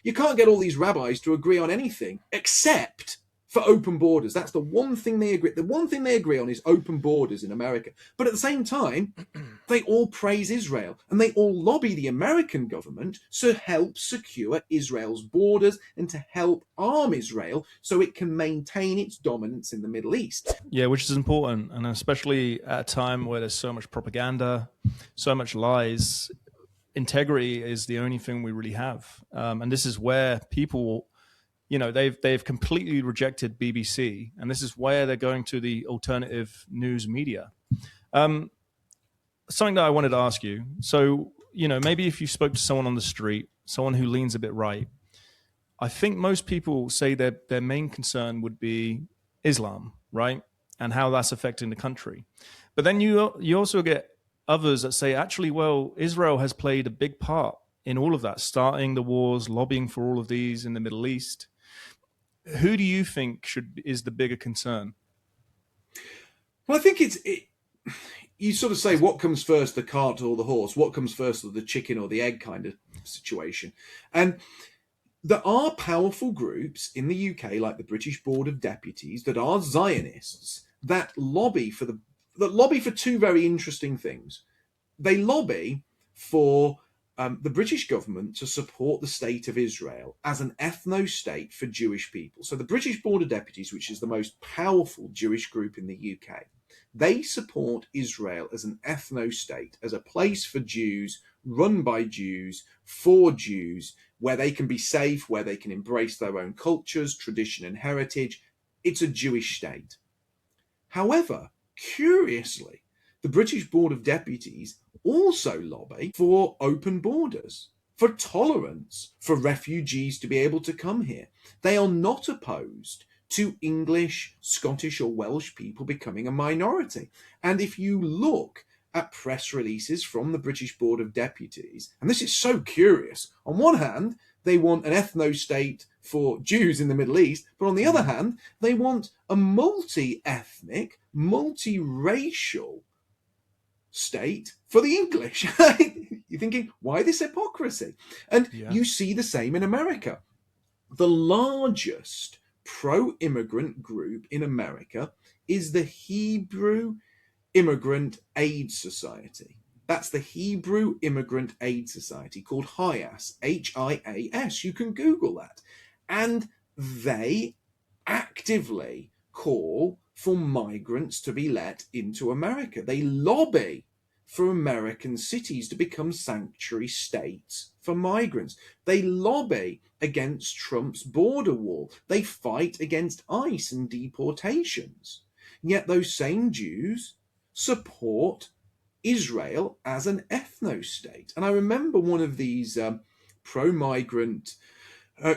you can't get all these rabbis to agree on anything except for open borders. That's the one thing they agree. The one thing they agree on is open borders in America. But at the same time, they all praise Israel and they all lobby the American government to help secure Israel's borders and to help arm Israel so it can maintain its dominance in the Middle East. Yeah, which is important, and especially at a time where there's so much propaganda, so much lies. Integrity is the only thing we really have, and this is where people, they've completely rejected BBC, and this is where they're going to the alternative news media. Something that I wanted to ask you. So, maybe if you spoke to someone on the street, someone who leans a bit right, I think most people say that their main concern would be Islam, right? And how that's affecting the country. But then you also get others that say, actually, well, Israel has played a big part in all of that, starting the wars, lobbying for all of these in the Middle East. Who do you think is the bigger concern? Well, I think you sort of say, what comes first, the cart or the horse? What comes first, the chicken or the egg kind of situation? And there are powerful groups in the UK, like the British Board of Deputies, that are Zionists that lobby for two very interesting things. They lobby for the British government to support the state of Israel as an ethno-state for Jewish people. So the British Board of Deputies, which is the most powerful Jewish group in the UK, they support Israel as an ethno-state, as a place for Jews, run by Jews, for Jews, where they can be safe, where they can embrace their own cultures, tradition, and heritage. It's a Jewish state. However, curiously, the British Board of Deputies also lobby for open borders, for tolerance, for refugees to be able to come here. They are not opposed to English, Scottish, or Welsh people becoming a minority. And if you look at press releases from the British Board of Deputies, and this is so curious, on one hand, they want an ethno-state for Jews in the Middle East, but on the other hand, they want a multi-ethnic, multi-racial state for the English. You're thinking, why this hypocrisy? And you see the same in America. The largest pro-immigrant group in America is the Hebrew Immigrant Aid Society. That's the Hebrew Immigrant Aid Society, called HIAS, H-I-A-S. You can Google that. And they actively call for migrants to be let into America. They lobby for American cities to become sanctuary states for migrants. They lobby against Trump's border wall. They fight against ICE and deportations. Yet those same Jews support Israel as an ethno-state. And I remember one of these pro-migrant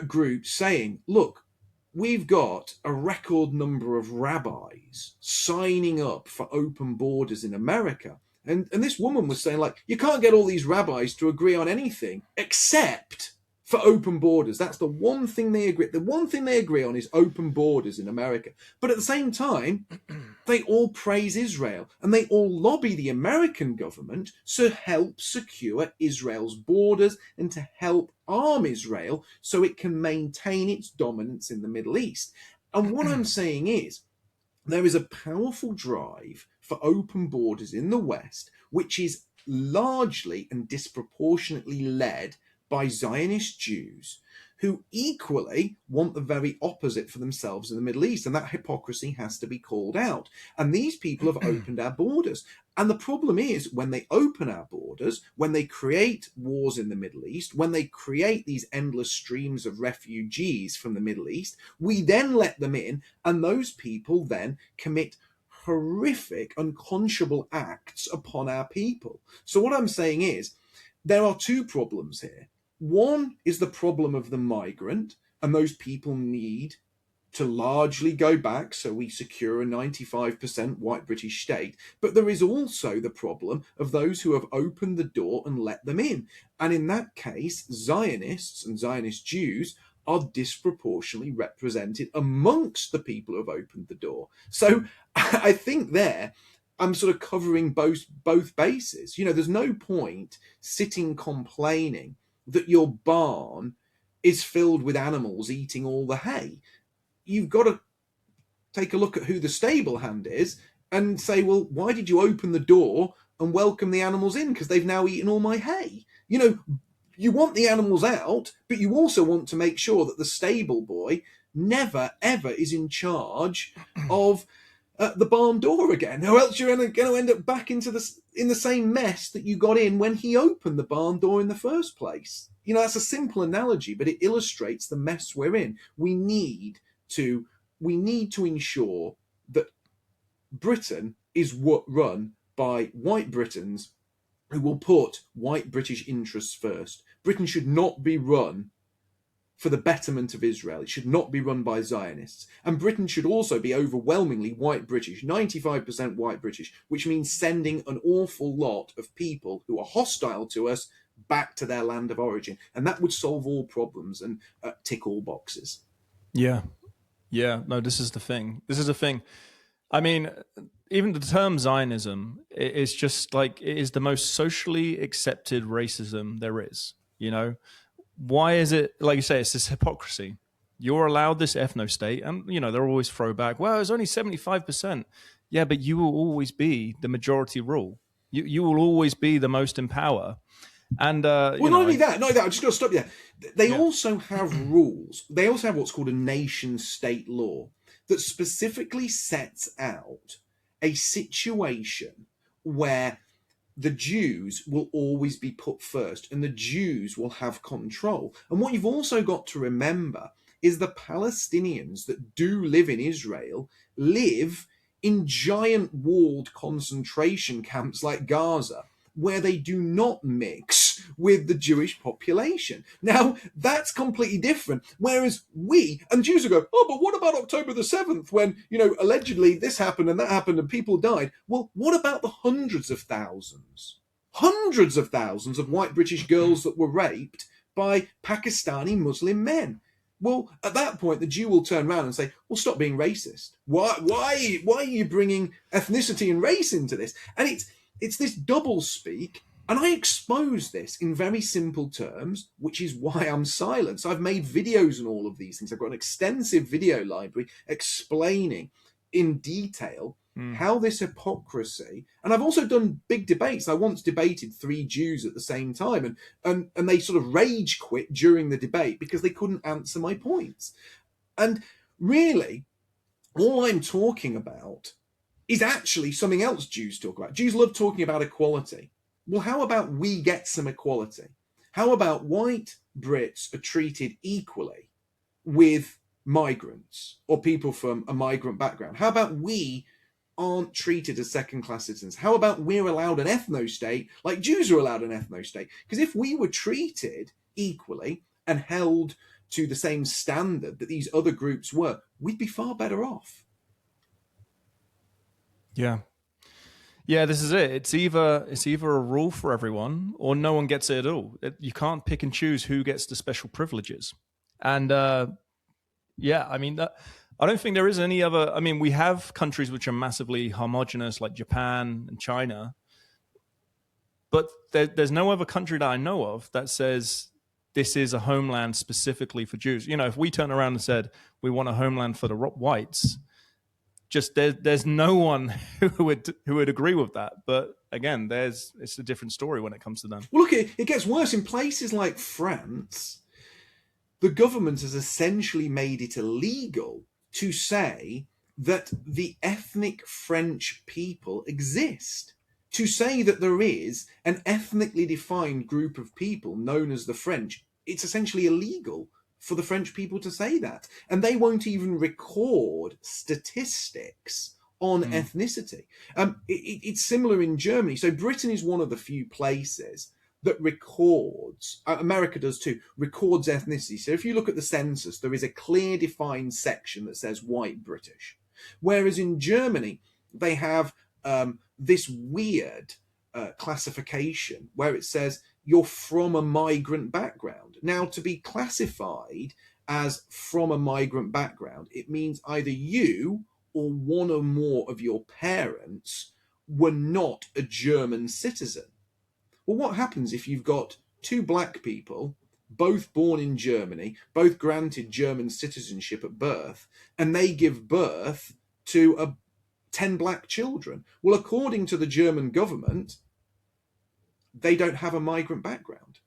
groups saying, look, we've got a record number of rabbis signing up for open borders in America. And this woman was saying, like, you can't get all these rabbis to agree on anything except for open borders. That's the one thing they agree. The one thing they agree on is open borders in America. But at the same time, they all praise Israel and they all lobby the American government to help secure Israel's borders and to help arm Israel so it can maintain its dominance in the Middle East. And what I'm saying is, there is a powerful drive for open borders in the West, which is largely and disproportionately led by Zionist Jews who equally want the very opposite for themselves in the Middle East. And that hypocrisy has to be called out. And these people have opened our borders. And the problem is, when they open our borders, when they create wars in the Middle East, when they create these endless streams of refugees from the Middle East, we then let them in, and those people then commit horrific, unconscionable acts upon our people. So what I'm saying is, there are two problems here. One is the problem of the migrant, and those people need to largely go back so we secure a 95% white British state. But there is also the problem of those who have opened the door and let them in. And in that case, Zionists and Zionist Jews are disproportionately represented amongst the people who have opened the door. So I think there, I'm sort of covering both bases. You know, there's no point sitting complaining that your barn is filled with animals eating all the hay. You've got to take a look at who the stable hand is and say, well, why did you open the door and welcome the animals in? Because they've now eaten all my hay. You want the animals out, but you also want to make sure that the stable boy never, ever is in charge of the barn door again, or else you're going to end up back in the same mess that you got in when he opened the barn door in the first place. That's a simple analogy, but it illustrates the mess we're in. We need to ensure that Britain is run by white Britons who will put white British interests first. Britain should not be run for the betterment of Israel. It should not be run by Zionists. And Britain should also be overwhelmingly white British, 95% white British, which means sending an awful lot of people who are hostile to us back to their land of origin. And that would solve all problems and tick all boxes. Yeah. No, this is the thing. I mean, even the term Zionism is just like, it is the most socially accepted racism there is. Why is it, like you say, it's this hypocrisy. You're allowed this ethno state, and they're always throwback, well, it's only 75%. Yeah, but you will always be the majority rule. You will always be the most in power. And not only that, I just got to stop you there. They also have rules. They also have what's called a nation state law that specifically sets out a situation where the Jews will always be put first and the Jews will have control. And what you've also got to remember is the Palestinians that do live in Israel live in giant walled concentration camps like Gaza, where they do not mix with the Jewish population. Now, that's completely different. Whereas and Jews will go, oh, but what about October the 7th when, allegedly this happened and that happened and people died? Well, what about the hundreds of thousands of white British girls that were raped by Pakistani Muslim men? Well, at that point, the Jew will turn around and say, well, stop being racist. Why are you bringing ethnicity and race into this? And it's this double speak, and I expose this in very simple terms, which is why I'm silent. So I've made videos on all of these things. I've got an extensive video library explaining in detail how this hypocrisy, and I've also done big debates. I once debated 3 Jews at the same time, and they sort of rage quit during the debate because they couldn't answer my points. And really, all I'm talking about is actually something else Jews talk about. Jews love talking about equality. Well, how about we get some equality? How about white Brits are treated equally with migrants or people from a migrant background? How about we aren't treated as second-class citizens? How about we're allowed an ethno state like Jews are allowed an ethno state? Because if we were treated equally and held to the same standard that these other groups were, we'd be far better off. Yeah, this is it. It's either a rule for everyone or no one gets it at all. You can't pick and choose who gets the special privileges. And I mean, I don't think there is any other. I mean, we have countries which are massively homogenous, like Japan and China, but there's no other country that I know of that says this is a homeland specifically for Jews. If we turn around and said we want a homeland for the whites, just there's no one who would agree with that. But again, it's a different story when it comes to them. Well, look, it gets worse. In places like France, the government has essentially made it illegal to say that the ethnic French people exist. To say that there is an ethnically defined group of people known as the French, it's essentially illegal for the French people to say that. And they won't even record statistics on ethnicity. It's similar in Germany. So Britain is one of the few places that records, America does too, records ethnicity. So if you look at the census, there is a clear defined section that says white British. Whereas in Germany, they have this weird classification where it says you're from a migrant background. Now, to be classified as from a migrant background, it means either you or one or more of your parents were not a German citizen. Well, what happens if you've got 2 black people, both born in Germany, both granted German citizenship at birth, and they give birth to 10 black children. Well, according to the German government, they don't have a migrant background.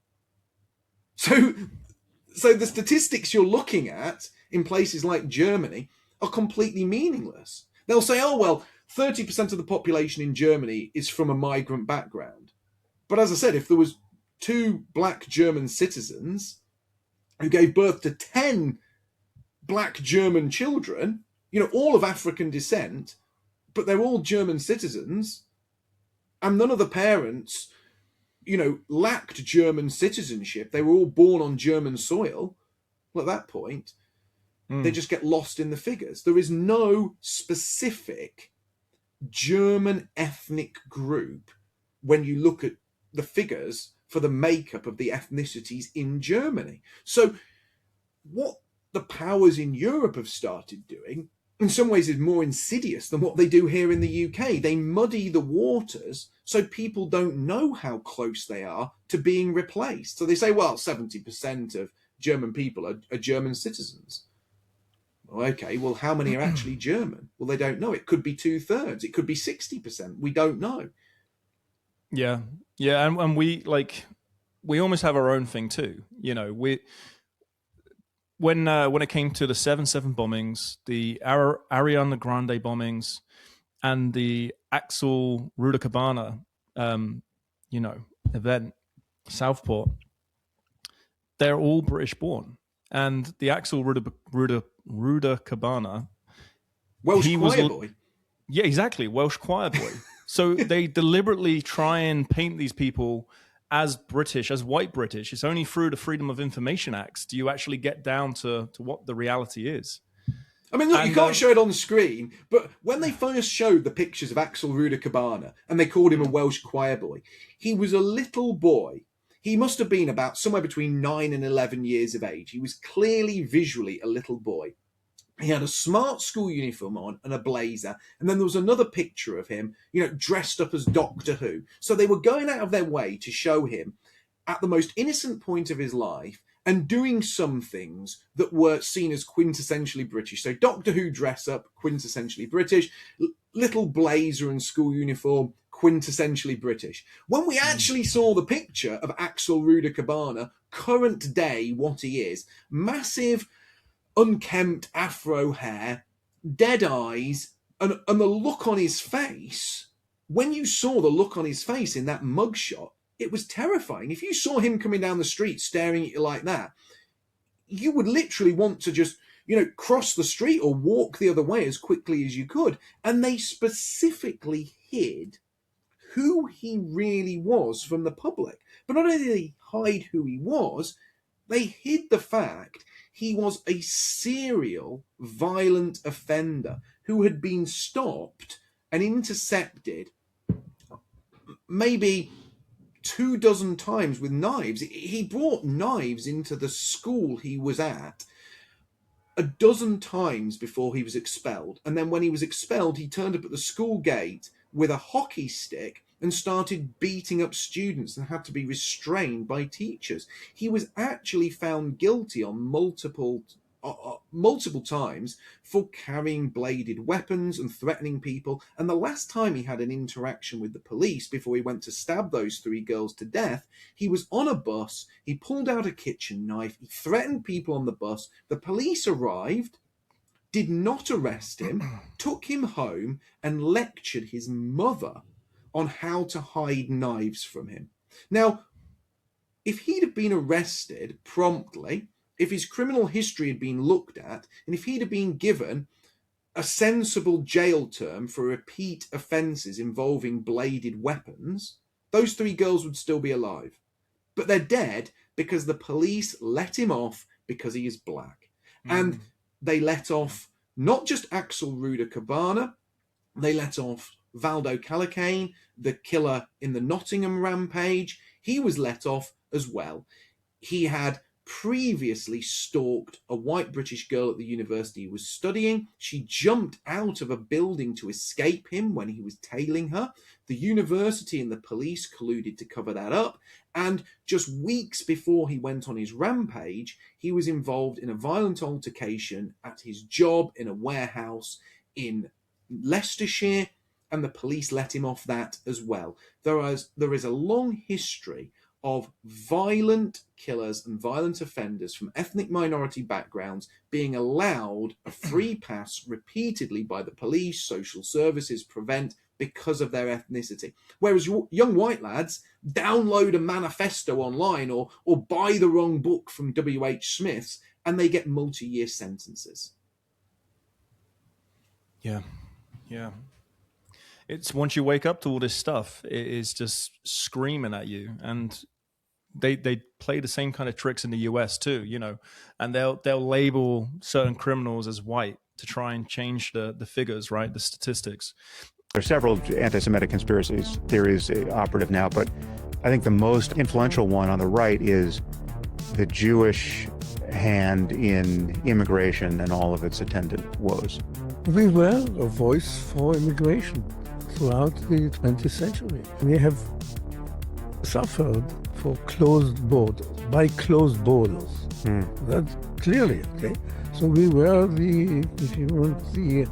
So the statistics you're looking at in places like Germany are completely meaningless. They'll say, oh, well, 30% of the population in Germany is from a migrant background. But as I said, if there was 2 black German citizens who gave birth to 10 black German children, all of African descent, but they're all German citizens, and none of the parents, lacked German citizenship. They were all born on German soil. Well, at that point, they just get lost in the figures. There is no specific German ethnic group when you look at the figures for the makeup of the ethnicities in Germany. So what the powers in Europe have started doing, in some ways, is more insidious than what they do here in the UK. They muddy the waters so people don't know how close they are to being replaced. So they say, well, 70% of German people are German citizens. Well, okay, well, how many are actually German? Well, they don't know. It could be 2/3. It could be 60%. We don't know. Yeah. And we almost have our own thing too. When it came to the 7/7 bombings, the Ariana Grande bombings, and the Axel Rudakabana, event, Southport, they're all British born. And the Axel Rudakabana, Welsh choir boy. Yeah, exactly. Welsh choir boy. So they deliberately try and paint these people as British, as white British. It's only through the Freedom of Information Acts do you actually get down to what the reality is. I mean, look, you can't show it on screen, but when they first showed the pictures of Axel Rudakabana and they called him a Welsh choir boy, he was a little boy. He must have been about somewhere between 9 and 11 years of age. He was clearly visually a little boy. He had a smart school uniform on and a blazer. And then there was another picture of him, dressed up as Doctor Who. So they were going out of their way to show him at the most innocent point of his life and doing some things that were seen as quintessentially British. So Doctor Who dress up, quintessentially British. Little blazer and school uniform, quintessentially British. When we actually saw the picture of Axel Rudakabana, current day what he is, massive unkempt afro hair, dead eyes, and the look on his face, when you saw the look on his face in that mugshot, it was terrifying. If you saw him coming down the street staring at you like that, you would literally want to just, cross the street or walk the other way as quickly as you could. And they specifically hid who he really was from the public. But not only did they hide who he was, they hid the fact he was a serial violent offender who had been stopped and intercepted maybe 24 times with knives. He brought knives into the school he was at 12 times before he was expelled. And then when he was expelled, he turned up at the school gate with a hockey stick and started beating up students and had to be restrained by teachers. He was actually found guilty on multiple times for carrying bladed weapons and threatening people. And the last time he had an interaction with the police before he went to stab those 3 girls to death, he was on a bus, he pulled out a kitchen knife, he threatened people on the bus. The police arrived, did not arrest him, took him home and lectured his mother on how to hide knives from him. Now, if he'd have been arrested promptly, if his criminal history had been looked at, and if he'd have been given a sensible jail term for repeat offences involving bladed weapons, those 3 girls would still be alive. But they're dead because the police let him off because he is black. And they let off not just Axel Rudakabana, they let off Valdo Callicane, the killer in the Nottingham rampage. He was let off as well. He had previously stalked a white British girl at the university he was studying. She jumped out of a building to escape him when he was tailing her. The university and the police colluded to cover that up. And just weeks before he went on his rampage, he was involved in a violent altercation at his job in a warehouse in Leicestershire, and the police let him off that as well. There is a long history of violent killers and violent offenders from ethnic minority backgrounds being allowed a free pass repeatedly by the police, social services, prevent, because of their ethnicity. Whereas young white lads download a manifesto online or buy the wrong book from W.H. Smith's and they get multi-year sentences. Yeah. It's once you wake up to all this stuff, it is just screaming at you. And they play the same kind of tricks in the US too, and they'll label certain criminals as white to try and change the figures, right? The statistics. There are several anti-Semitic conspiracy theories operative now, but I think the most influential one on the right is the Jewish hand in immigration and all of its attendant woes. We were a voice for immigration throughout the 20th century. We have suffered for closed borders, by closed borders. That's clearly, okay? So we were if you want, the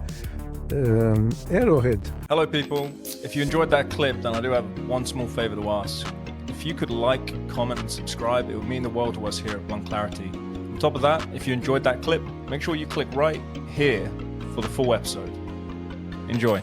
arrowhead. Hello, people. If you enjoyed that clip, then I do have one small favor to ask. If you could like, comment, and subscribe, it would mean the world to us here at BluntClarity. On top of that, if you enjoyed that clip, make sure you click right here for the full episode. Enjoy.